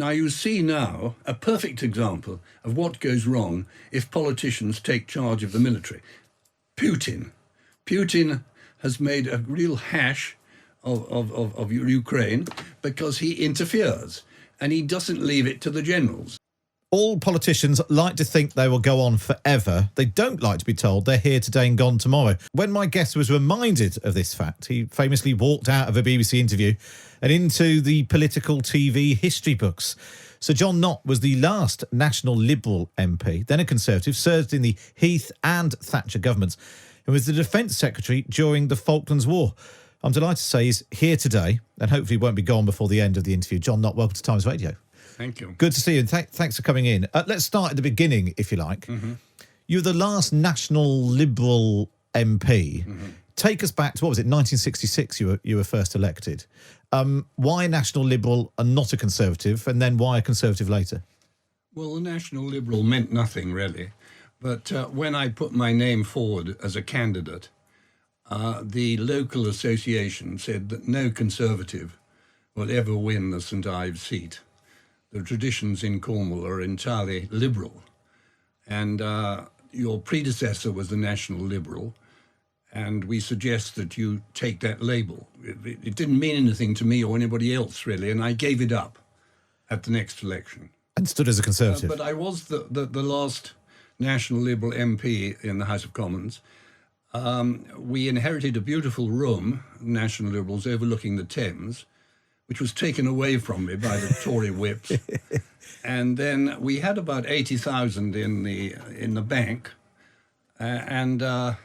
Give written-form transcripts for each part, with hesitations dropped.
Now you see now a perfect example of what goes wrong if politicians take charge of the military. Putin has made a real hash of Ukraine because he interferes and he doesn't leave it to the generals. All politicians like to think they will go on forever. They don't like to be told they're here today and gone tomorrow. When my guest was reminded of this fact, he famously walked out of a BBC interview and into the political TV history books. Sir John Nott was the last National Liberal MP, then a Conservative, served in the Heath and Thatcher governments, and was the Defence Secretary during the Falklands War. I'm delighted to say he's here today and hopefully won't be gone before the end of the interview. John Nott, welcome to Times Radio. Thank you. Good to see you, and thanks for coming in. Let's start at the beginning, if you like. Mm-hmm. You're the last National Liberal MP. Mm-hmm. Take us back to, what was it, 1966 you were first elected. Why National Liberal and not a Conservative, and then why a Conservative later? Well, the National Liberal meant nothing, really. But when I put my name forward as a candidate, the local association said that no Conservative will ever win the St Ives seat. The traditions in Cornwall are entirely Liberal. And your predecessor was the National Liberal, and we suggest that you take that label. It didn't mean anything to me or anybody else, really, and I gave it up at the next election. And stood as a Conservative. But I was the last National Liberal MP in the House of Commons. We inherited a beautiful room, National Liberals, overlooking the Thames, which was taken away from me by the Tory whips. And then we had about 80,000 in the bank, and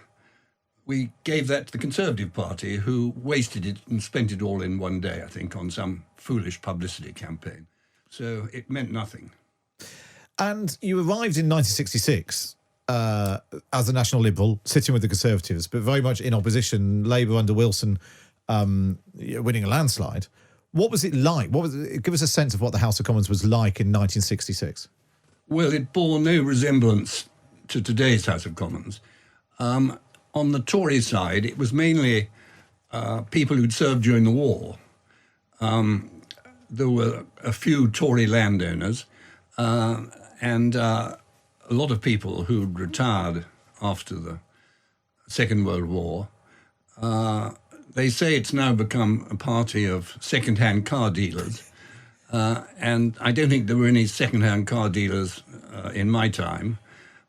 we gave that to the Conservative Party, who wasted it and spent it all in one day, I think, on some foolish publicity campaign. So it meant nothing. And you arrived in 1966 as a National Liberal, sitting with the Conservatives, but very much in opposition, Labour under Wilson winning a landslide. What was it like? Give us a sense of what the House of Commons was like in 1966. Well, it bore no resemblance to today's House of Commons. On the Tory side, it was mainly people who'd served during the war. There were a few Tory landowners and a lot of people who'd retired after the Second World War. They say it's now become a party of second-hand car dealers, and I don't think there were any second-hand car dealers in my time.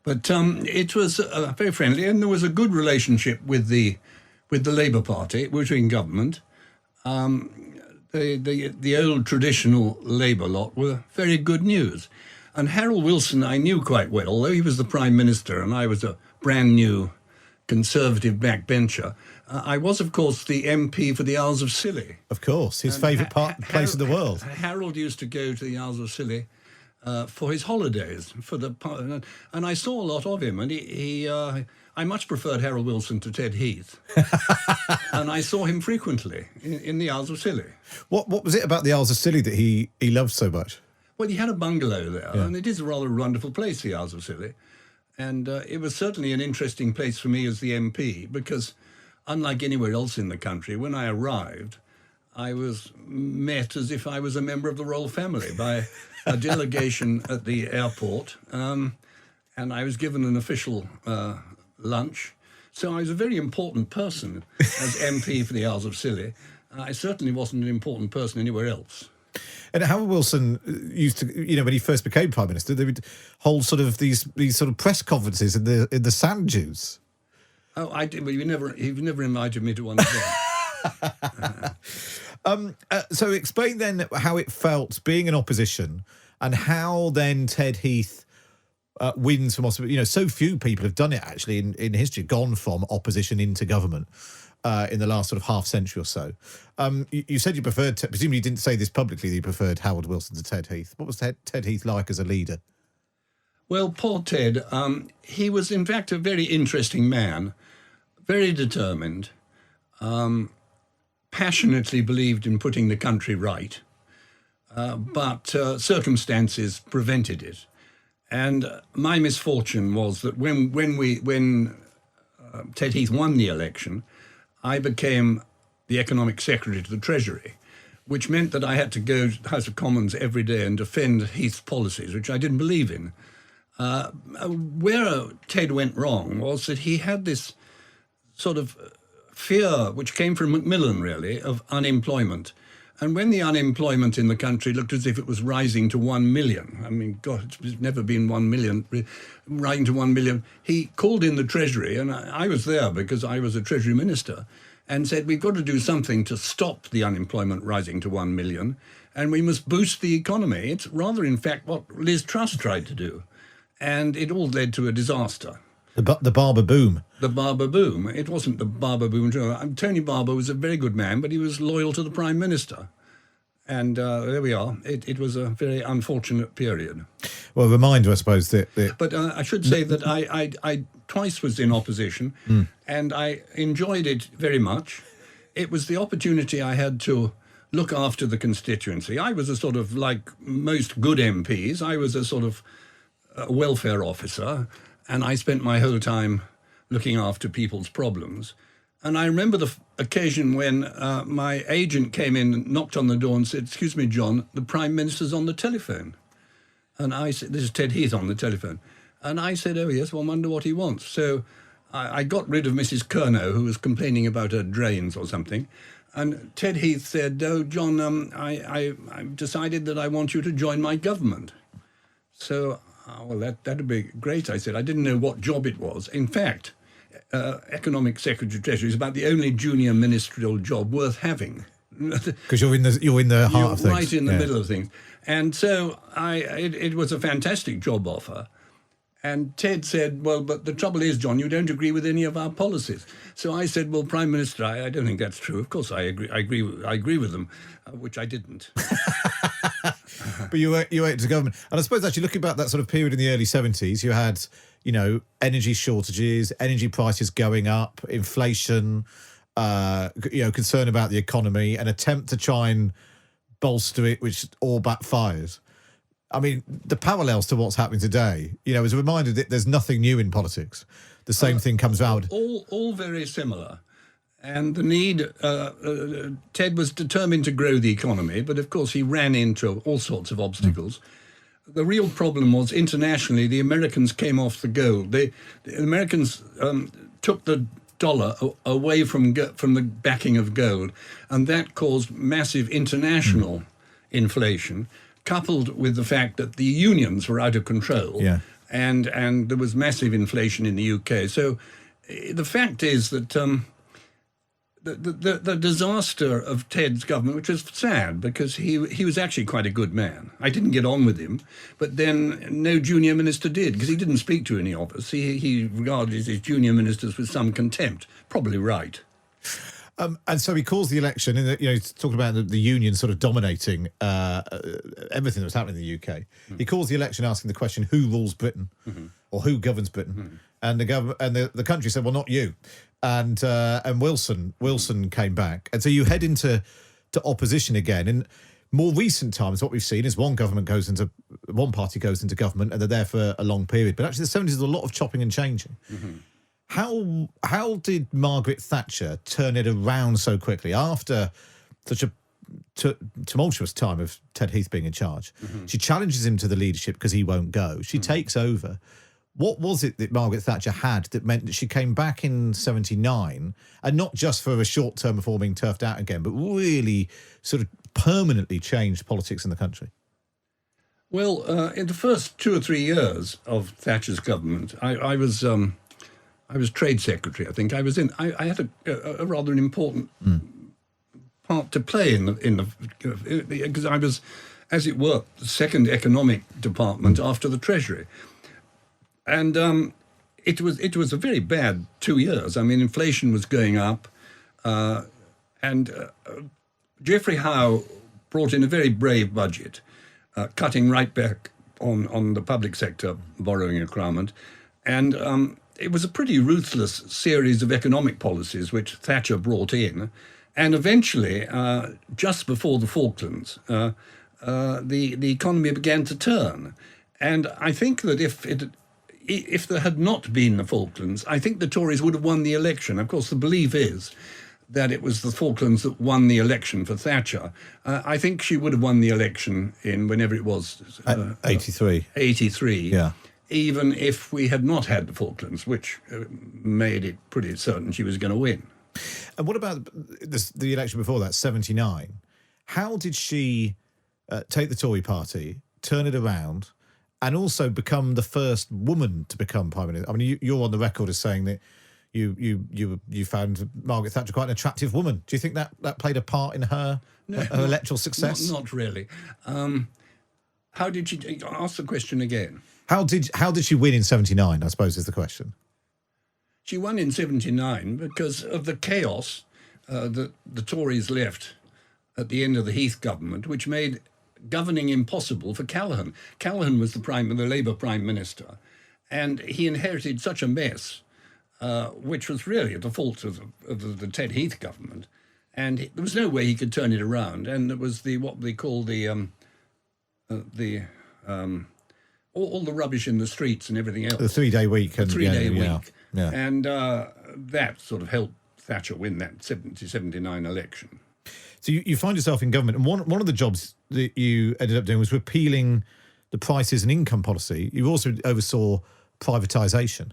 But it was very friendly, and there was a good relationship with the Labour Party, which was in government. The old traditional Labour lot were very good news. And Harold Wilson I knew quite well, although he was the Prime Minister and I was a brand new Conservative backbencher. I was, of course, the MP for the Isles of Scilly. Of course, his favourite place in the world. Harold used to go to the Isles of Scilly for his holidays, and I saw a lot of him. And I much preferred Harold Wilson to Ted Heath, and I saw him frequently in the Isles of Scilly. What was it about the Isles of Scilly that he loved so much? Well, he had a bungalow there, and it is a rather wonderful place, the Isles of Scilly. And it was certainly an interesting place for me as the MP, because unlike anywhere else in the country, when I arrived, I was met as if I was a member of the royal family by a delegation at the airport, and I was given an official lunch. So I was a very important person as MP for the Isles of Scilly. I certainly wasn't an important person anywhere else. And Harold Wilson used to, when he first became Prime Minister, they would hold sort of these sort of press conferences in the sand dunes. Oh, I did, but he never invited me to one of them. So explain then how it felt being in opposition, and how then Ted Heath wins from opposition. So few people have done it actually in history, gone from opposition into government. In the last sort of half century or so. You said you preferred, presumably you didn't say this publicly, that you preferred Harold Wilson to Ted Heath. What was Ted Heath like as a leader? Well, poor Ted, he was in fact a very interesting man, very determined, passionately believed in putting the country right, but circumstances prevented it. And my misfortune was that when Ted Heath won the election, I became the Economic Secretary to the Treasury, which meant that I had to go to the House of Commons every day and defend Heath's policies, which I didn't believe in. Where Ted went wrong was that he had this sort of fear, which came from Macmillan, really, of unemployment. And when the unemployment in the country looked as if it was rising to 1 million, I mean, God, it's never been 1 million, rising to 1 million, he called in the Treasury, and I was there because I was a Treasury Minister, and said, we've got to do something to stop the unemployment rising to 1 million, and we must boost the economy. It's rather, in fact, what Liz Truss tried to do. And it all led to a disaster. The Barber boom. The Barber boom. It wasn't the Barber boom. Tony Barber was a very good man, but he was loyal to the Prime Minister. And there we are. It was a very unfortunate period. Well, a reminder, I suppose, that... But I should say that I twice was in opposition, and I enjoyed it very much. It was the opportunity I had to look after the constituency. I was a sort of, like most good MPs, I was a sort of welfare officer, and I spent my whole time looking after people's problems. And I remember the occasion when my agent came in and knocked on the door and said, excuse me, John, the Prime Minister's on the telephone. And I said, this is Ted Heath on the telephone. And I said, oh, yes, well, I wonder what he wants. So I got rid of Mrs. Curnow, who was complaining about her drains or something. And Ted Heath said, oh, John, I've decided that I want you to join my government. So, well, that'd be great, I said. I didn't know what job it was. In fact, Economic Secretary of Treasury is about the only junior ministerial job worth having. Because you're in the heart of things. Right in the middle of things. And so it was a fantastic job offer. And Ted said, well, but the trouble is, John, you don't agree with any of our policies. So I said, well, Prime Minister, I don't think that's true. Of course I agree with them, which I didn't. But you went to government. And I suppose actually looking back that sort of period in the early 70s, you had, energy shortages, energy prices going up, inflation, concern about the economy, an attempt to try and bolster it, which all backfires. I mean, the parallels to what's happening today, is a reminder that there's nothing new in politics. The same thing comes out. All very similar. And the need, Ted was determined to grow the economy, but of course he ran into all sorts of obstacles. The real problem was internationally, the Americans came off the gold. The Americans took the dollar away from the backing of gold, and that caused massive international inflation, coupled with the fact that the unions were out of control, and there was massive inflation in the UK. So the fact is that the disaster of Ted's government, which was sad because he was actually quite a good man. I didn't get on with him, but then no junior minister did because he didn't speak to any of us. He regarded his junior ministers with some contempt, probably right. And so he calls the election, and he's talking about the union sort of dominating everything that was happening in the UK. He calls the election asking the question, who rules Britain, or who governs Britain? And the country said, well, not you. And Wilson came back, and so you head into opposition again. In more recent times, what we've seen is one party goes into government, and they're there for a long period. But actually, the 70s is a lot of chopping and changing. How did Margaret Thatcher turn it around so quickly after such a tumultuous time of Ted Heath being in charge? She challenges him to the leadership because he won't go. She takes over. What was it that Margaret Thatcher had that meant that she came back in 79, and not just for a short term before being turfed out again, but really sort of permanently changed politics in the country? Well, in the first 2 or 3 years of Thatcher's government, I was trade secretary. I think I had a rather an important part to play in the because I was, as it were, the second economic department after the Treasury. And it was a very bad 2 years. I mean, inflation was going up, and Geoffrey Howe brought in a very brave budget, cutting right back on the public sector borrowing requirement, and it was a pretty ruthless series of economic policies which Thatcher brought in, and eventually, just before the Falklands, the economy began to turn, and I think that if there had not been the Falklands, I think the Tories would have won the election. Of course, the belief is that it was the Falklands that won the election for Thatcher. I think she would have won the election in whenever it was. 83. 83. Yeah. Even if we had not had the Falklands, which made it pretty certain she was going to win. And what about the election before that, 79? How did she take the Tory party, turn it around, and also become the first woman to become Prime Minister? I mean, you're on the record as saying that you found Margaret Thatcher quite an attractive woman. Do you think that played a part in her electoral success? Not really. How did she ask the question again? How did she win in 79, I suppose, is the question. She won in 79 because of the chaos that the Tories left at the end of the Heath government, which made governing impossible for Callaghan. Callaghan was the Labour Prime Minister, and he inherited such a mess, which was really the fault of the Ted Heath government, and there was no way he could turn it around. And it was what they call all the rubbish in the streets and everything else. The 3-day week. The 3-day week. Yeah. And that sort of helped Thatcher win that 79 election. So you find yourself in government, and one of the jobs that you ended up doing was repealing the prices and income policy. You also oversaw privatisation.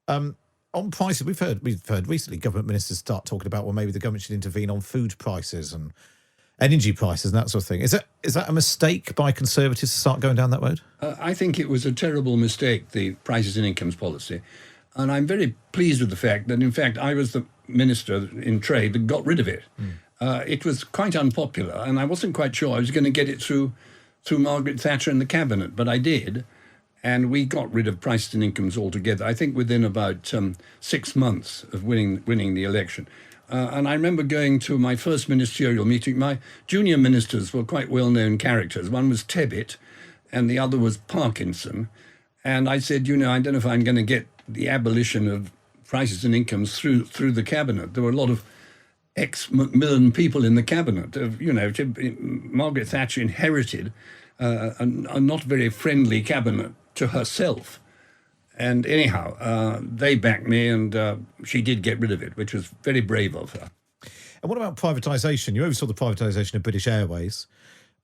On prices, we've heard recently government ministers start talking about, well, maybe the government should intervene on food prices and energy prices and that sort of thing. Is that a mistake by Conservatives to start going down that road? I think it was a terrible mistake, the prices and incomes policy. And I'm very pleased with the fact that, in fact, I was the minister in trade that got rid of it. It was quite unpopular, and I wasn't quite sure I was going to get it through Margaret Thatcher and the cabinet, but I did. And we got rid of prices and incomes altogether, I think within about 6 months of winning the election. And I remember going to my first ministerial meeting. My junior ministers were quite well-known characters. One was Tebbit and the other was Parkinson. And I said, I don't know if I'm going to get the abolition of prices and incomes through the cabinet. There were a lot of ex-Macmillan people in the cabinet. Margaret Thatcher inherited a not very friendly cabinet to herself. And anyhow, they backed me, and she did get rid of it, which was very brave of her. And what about privatisation? You oversaw the privatisation of British Airways.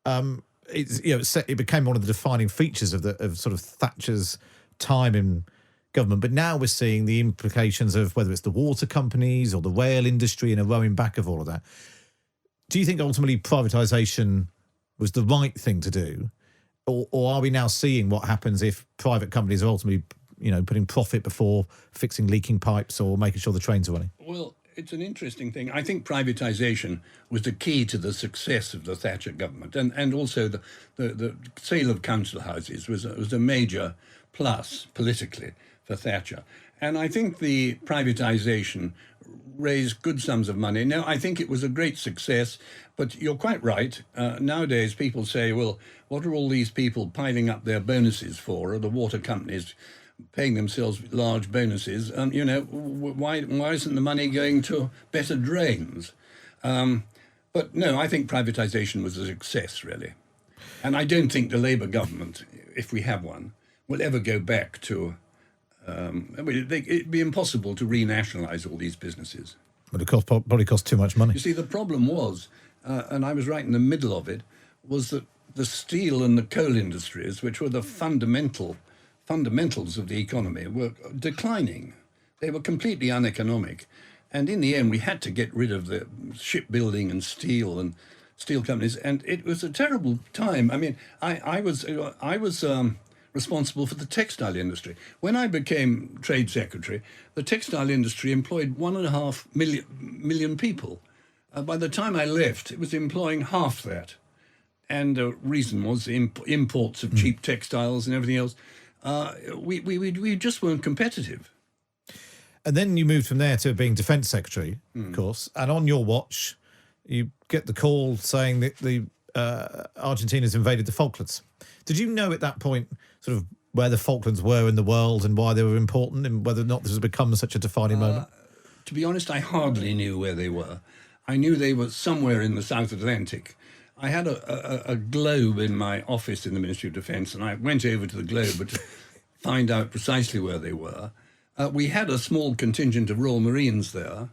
It became one of the defining features of sort of Thatcher's time in government. But now we're seeing the implications of whether it's the water companies or the rail industry and a rowing back of all of that. Do you think ultimately privatisation was the right thing to do? Or are we now seeing what happens if private companies are ultimately putting profit before fixing leaking pipes or making sure the trains are running? Well, it's an interesting thing. I think privatisation was the key to the success of the Thatcher government, and also the sale of council houses was a major plus politically for Thatcher. And I think the privatisation raised good sums of money. Now, I think it was a great success, but you're quite right. Nowadays, people say, well, what are all these people piling up their bonuses for? Are the water companies paying themselves large bonuses? Why isn't the money going to better drains? But no, I think privatisation was a success, really. And I don't think the Labour government, if we have one, will ever go back to... it'd be impossible to renationalise all these businesses. But it probably cost too much money. You see, the problem was, and I was right in the middle of it, was that the steel and the coal industries, which were the fundamentals of the economy, were declining. They were completely uneconomic. And in the end, we had to get rid of the shipbuilding and steel companies. And it was a terrible time. I mean, I was responsible for the textile industry. When I became Trade Secretary, the textile industry employed 1.5 million people. By the time I left, it was employing half that. And the reason was imports of cheap textiles and everything else. We just weren't competitive. And then you moved from there to being Defence Secretary, of course. And on your watch, you get the call saying that the Argentinas invaded the Falklands. Did you know at that point sort of where the Falklands were in the world and why they were important and whether or not this has become such a defining moment? To be honest, I hardly knew where they were. I knew they were somewhere in the South Atlantic. I had a globe in my office in the Ministry of Defence, and I went over to the globe to find out precisely where they were. We had a small contingent of Royal Marines there,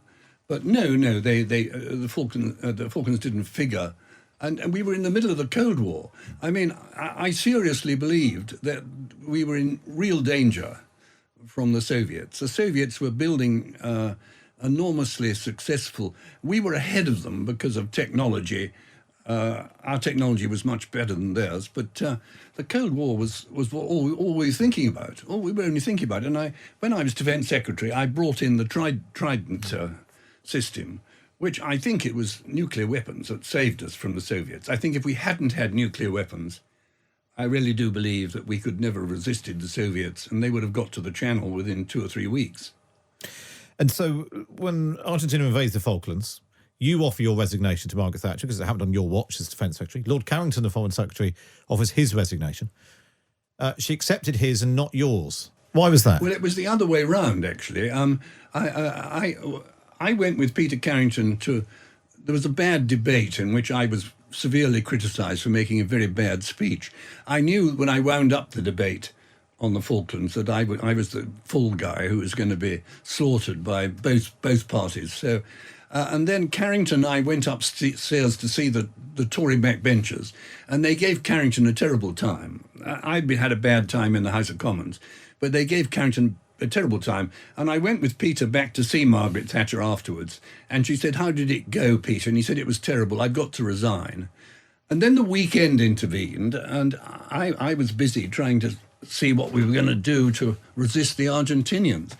But no, the Falklands didn't figure. And we were in the middle of the Cold War. I mean, I seriously believed that we were in real danger from the Soviets. The Soviets were building enormously successful. We were ahead of them because of technology. Our technology was much better than theirs, but the Cold War was all we were thinking about. All we were only thinking about. And when I was Defence Secretary, I brought in the Trident system, which I think it was nuclear weapons that saved us from the Soviets. I think if we hadn't had nuclear weapons, I really do believe that we could never have resisted the Soviets, and they would have got to the Channel within 2 or 3 weeks. And so when Argentina invades the Falklands, you offer your resignation to Margaret Thatcher because it happened on your watch as Defence Secretary. Lord Carrington, the Foreign Secretary, offers his resignation. She accepted his and not yours. Why was that? Well, it was the other way round, actually. I went with Peter Carrington to... There was a bad debate in which I was severely criticised for making a very bad speech. I knew when I wound up the debate on the Falklands that I was the fall guy who was going to be slaughtered by both parties. So, and then Carrington and I went upstairs to see the Tory backbenchers, and they gave Carrington a terrible time. I'd had a bad time in the House of Commons, but they gave Carrington a terrible time. And I went with Peter back to see Margaret Thatcher afterwards, and she said, "How did it go, Peter?" And he said, "It was terrible. I've got to resign." And then the weekend intervened, and I was busy trying to see what we were going to do to resist the Argentinians.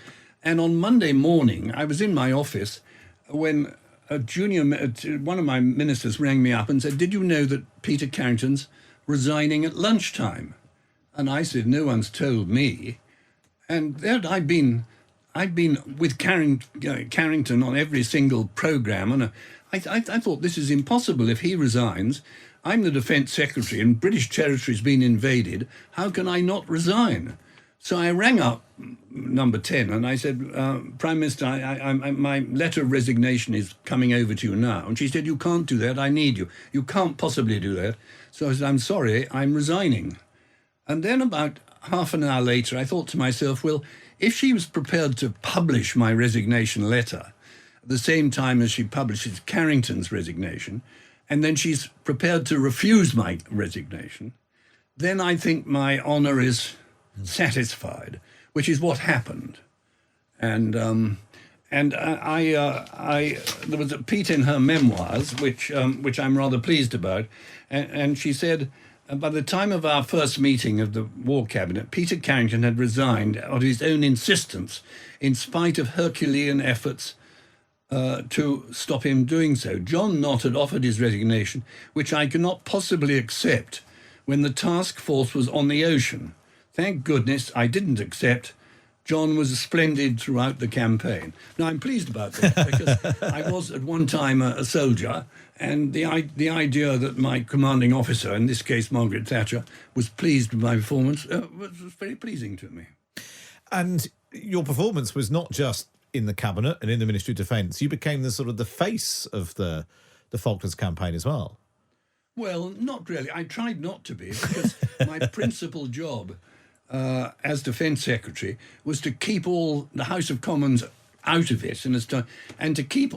And on Monday morning, I was in my office when one of my ministers rang me up and said, "Did you know that Peter Carrington's resigning at lunchtime?" And I said, "No one's told me." And there I'd been with Carrington on every single programme, and I thought, this is impossible. If he resigns, I'm the Defence Secretary and British territory's been invaded. How can I not resign? So I rang up number 10 and I said, "Prime Minister, my letter of resignation is coming over to you now." And she said, "You can't do that. I need you. You can't possibly do that." So I said, "I'm sorry, I'm resigning." And then about half an hour later, I thought to myself, well, if she was prepared to publish my resignation letter at the same time as she publishes Carrington's resignation, and then she's prepared to refuse my resignation, then I think my honour is satisfied, which is what happened. And there was a Pete in her memoirs, which I'm rather pleased about, and she said, by the time of our first meeting of the War Cabinet, Peter Carrington had resigned on his own insistence, in spite of Herculean efforts to stop him doing so. John Nott had offered his resignation, which I could not possibly accept when the task force was on the ocean. Thank goodness I didn't accept. John was splendid throughout the campaign. Now, I'm pleased about that because I was at one time a soldier, and the idea that my commanding officer, in this case Margaret Thatcher, was pleased with my performance was very pleasing to me. And your performance was not just in the cabinet and in the Ministry of Defence. You became the sort of the face of the Falklands campaign as well. Well, not really. I tried not to be, because my principal job as Defence Secretary was to keep all the House of Commons out of it, and to keep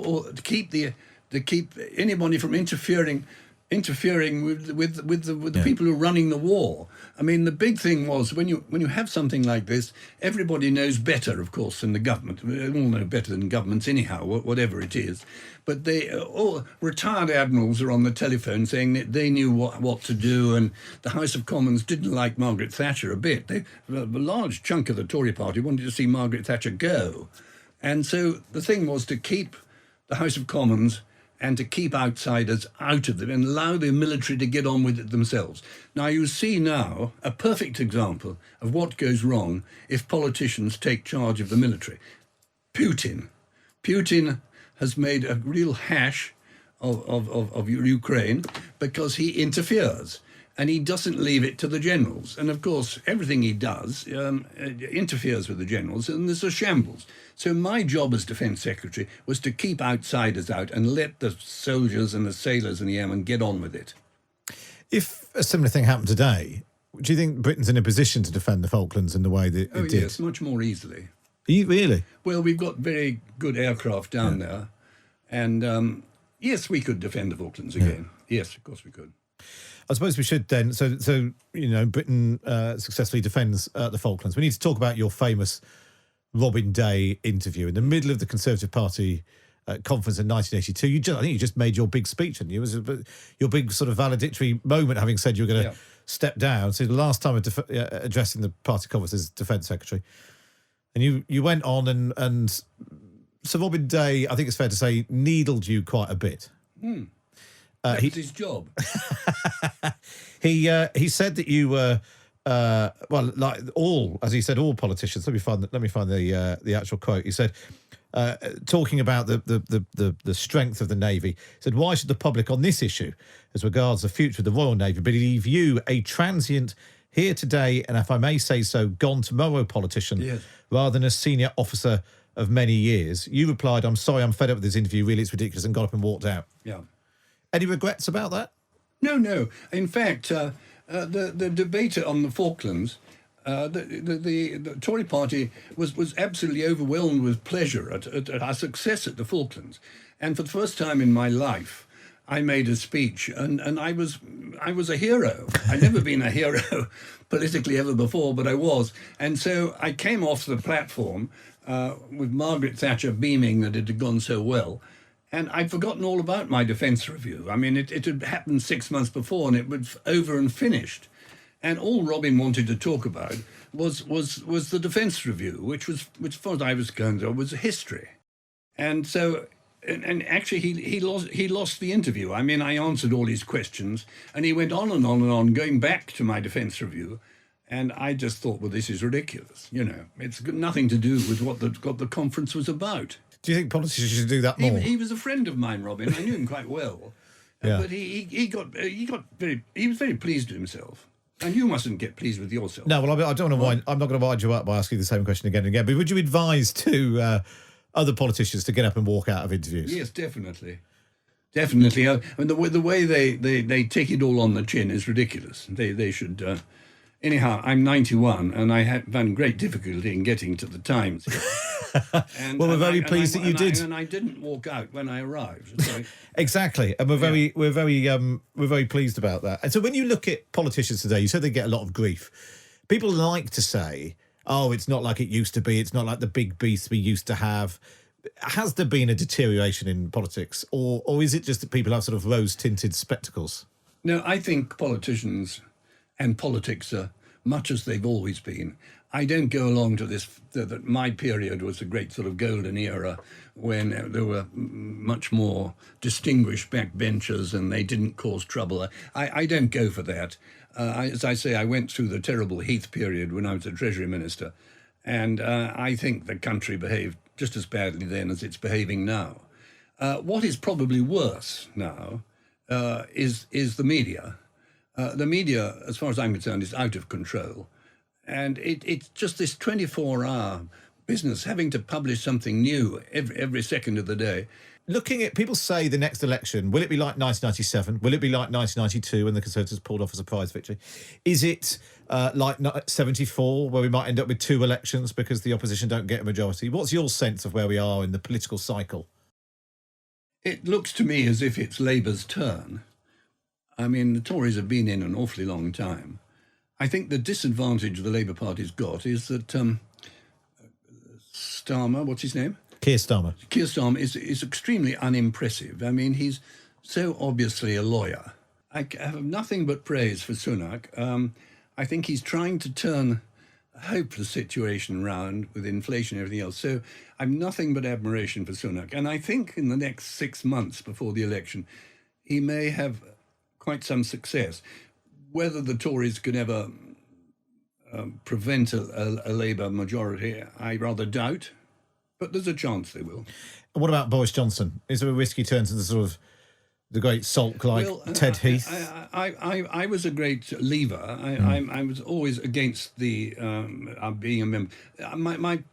anybody from interfering with the people who are running the war. I mean, the big thing was when you have something like this, everybody knows better, of course, than the government. We all know better than governments anyhow, whatever it is. But all retired admirals are on the telephone saying that they knew what to do, and the House of Commons didn't like Margaret Thatcher a bit. A large chunk of the Tory party wanted to see Margaret Thatcher go. And so the thing was to keep the House of Commons and to keep outsiders out of them and allow the military to get on with it themselves. Now, you see now a perfect example of what goes wrong if politicians take charge of the military. Putin has made a real hash of Ukraine because he interferes, and he doesn't leave it to the generals. And, of course, everything he does interferes with the generals, and there's a shambles. So my job as Defence Secretary was to keep outsiders out and let the soldiers and the sailors and the airmen get on with it. If a similar thing happened today, do you think Britain's in a position to defend the Falklands in the way that it did? Yes, much more easily. Are you really? Well, we've got very good aircraft down there. And yes, we could defend the Falklands again. Yeah. Yes, of course we could. I suppose we should then. So Britain successfully defends the Falklands. We need to talk about your famous Robin Day interview in the middle of the Conservative Party conference in 1982. I think you just made your big speech, didn't you? It was your big sort of valedictory moment, having said you were going to step down. So the last time addressing the party conference as Defence Secretary, and you went on and Sir Robin Day, I think it's fair to say, needled you quite a bit. That was his job. He said that you were like all politicians. Let me find the actual quote. He said, talking about the strength of the Navy, he said, "Why should the public on this issue, as regards the future of the Royal Navy, believe you, a transient, here today, and if I may say so, gone tomorrow politician, rather than a senior officer of many years?" You replied, "I'm sorry, I'm fed up with this interview. Really, it's ridiculous," and got up and walked out. Yeah. Any regrets about that? No. In fact, the debate on the Falklands, the Tory party was absolutely overwhelmed with pleasure at our success at the Falklands. And for the first time in my life, I made a speech, and I was a hero. I'd never been a hero politically ever before, but I was. And so I came off the platform with Margaret Thatcher beaming that it had gone so well. And I'd forgotten all about my defence review. I mean, it had happened 6 months before, and it was over and finished. And all Robin wanted to talk about was the defence review, which, as far as I was concerned, was a history. And so, and actually, he lost the interview. I mean, I answered all his questions, and he went on and on and on, going back to my defence review. And I just thought, well, this is ridiculous. It's got nothing to do with what the conference was about. Do you think politicians should do that more? He was a friend of mine, Robin. I knew him quite well, but he was very pleased with himself. And you mustn't get pleased with yourself. No, well, I don't want to I'm not going to wind you up by asking the same question again and again. But would you advise to other politicians to get up and walk out of interviews? Yes, definitely. I mean, the way they take it all on the chin is ridiculous. They should. Anyhow, I'm 91, and I found great difficulty in getting to the Times. Well, we're very pleased that you did. And I didn't walk out when I arrived. So. Exactly, and we're very pleased about that. And so, when you look at politicians today, you said they get a lot of grief. People like to say, "Oh, it's not like it used to be. It's not like the big beasts we used to have." Has there been a deterioration in politics, or is it just that people have sort of rose-tinted spectacles? No, I think politicians and politics are much as they've always been. I don't go along to this, that my period was a great sort of golden era when there were much more distinguished backbenchers and they didn't cause trouble. I don't go for that. As I say, I went through the terrible Heath period when I was a Treasury Minister, and I think the country behaved just as badly then as it's behaving now. What is probably worse now is the media. The media, as far as I'm concerned, is out of control. And it's just this 24-hour business, having to publish something new every second of the day. Looking at, people say the next election, will it be like 1997? Will it be like 1992 when the Conservatives pulled off a surprise victory? Is it like 74, where we might end up with 2 elections because the opposition don't get a majority? What's your sense of where we are in the political cycle? It looks to me as if it's Labour's turn. I mean, the Tories have been in an awfully long time. I think the disadvantage the Labour Party's got is that Starmer, what's his name? Keir Starmer. Keir Starmer is extremely unimpressive. I mean, he's so obviously a lawyer. I have nothing but praise for Sunak. I think he's trying to turn a hopeless situation around with inflation and everything else. So I've nothing but admiration for Sunak. And I think in the next 6 months before the election, he may have quite some success. Whether the Tories could ever prevent a Labour majority, I rather doubt, but there's a chance they will. And what about Boris Johnson? Is there a risk he turns into sort of the great sulk like Ted Heath? I was a great leaver. I was always against the being a member. My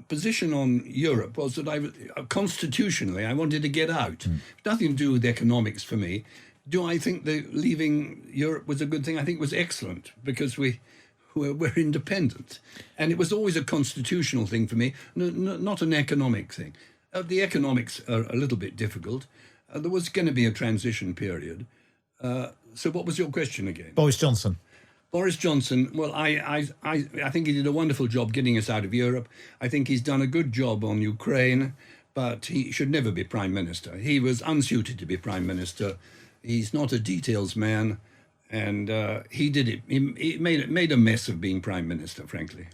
position on Europe was that constitutionally I wanted to get out. Nothing to do with economics for me. Do I think that leaving Europe was a good thing? I think it was excellent because we're independent. And it was always a constitutional thing for me, not an economic thing. The economics are a little bit difficult. There was going to be a transition period. So what was your question again? Boris Johnson. Boris Johnson, well, I think he did a wonderful job getting us out of Europe. I think he's done a good job on Ukraine, but he should never be Prime Minister. He was unsuited to be Prime Minister. He's not a details man, and he did it. He made a mess of being Prime Minister, frankly.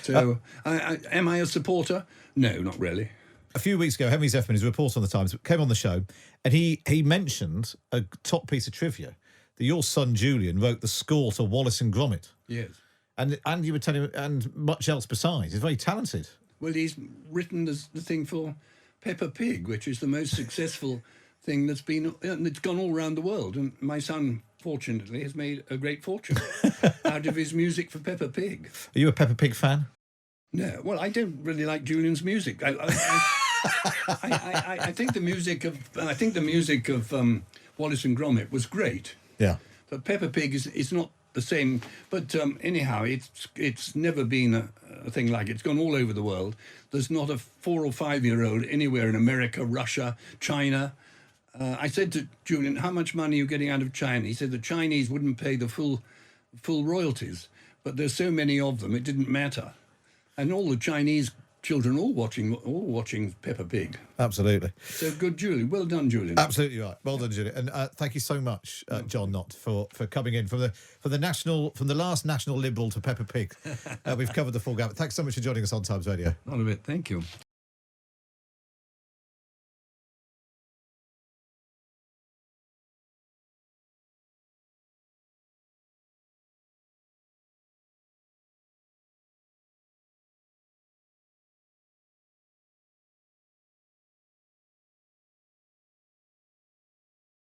So, am I a supporter? No, not really. A few weeks ago, Henry Zeffman, his reporter on the Times, came on the show, and he mentioned a top piece of trivia that your son Julian wrote the score to Wallace and Gromit. Yes. And you were telling him, and much else besides. He's very talented. Well, he's written the thing for Peppa Pig, which is the most successful thing that's been, and it's gone all around the world. And my son, fortunately, has made a great fortune out of his music for Peppa Pig. Are you a Peppa Pig fan? No, well, I don't really like Julian's music. I think the music of Wallace and Gromit was great. Yeah. But Peppa Pig is not the same. But anyhow, it's never been a thing like it. It's gone all over the world. There's not a 4 or 5 year old anywhere in America, Russia, China. I said to Julian, "How much money are you getting out of China?" He said the Chinese wouldn't pay the full royalties, but there's so many of them, it didn't matter. And all the Chinese children all watching Peppa Pig. Absolutely. So good, Julian. Well done, Julian. Absolutely right. Well done, Julian. And thank you so much, John Nott, for coming in from the last National Liberal to Peppa Pig. We've covered the full gamut. Thanks so much for joining us on Times Radio. Not a bit. Thank you.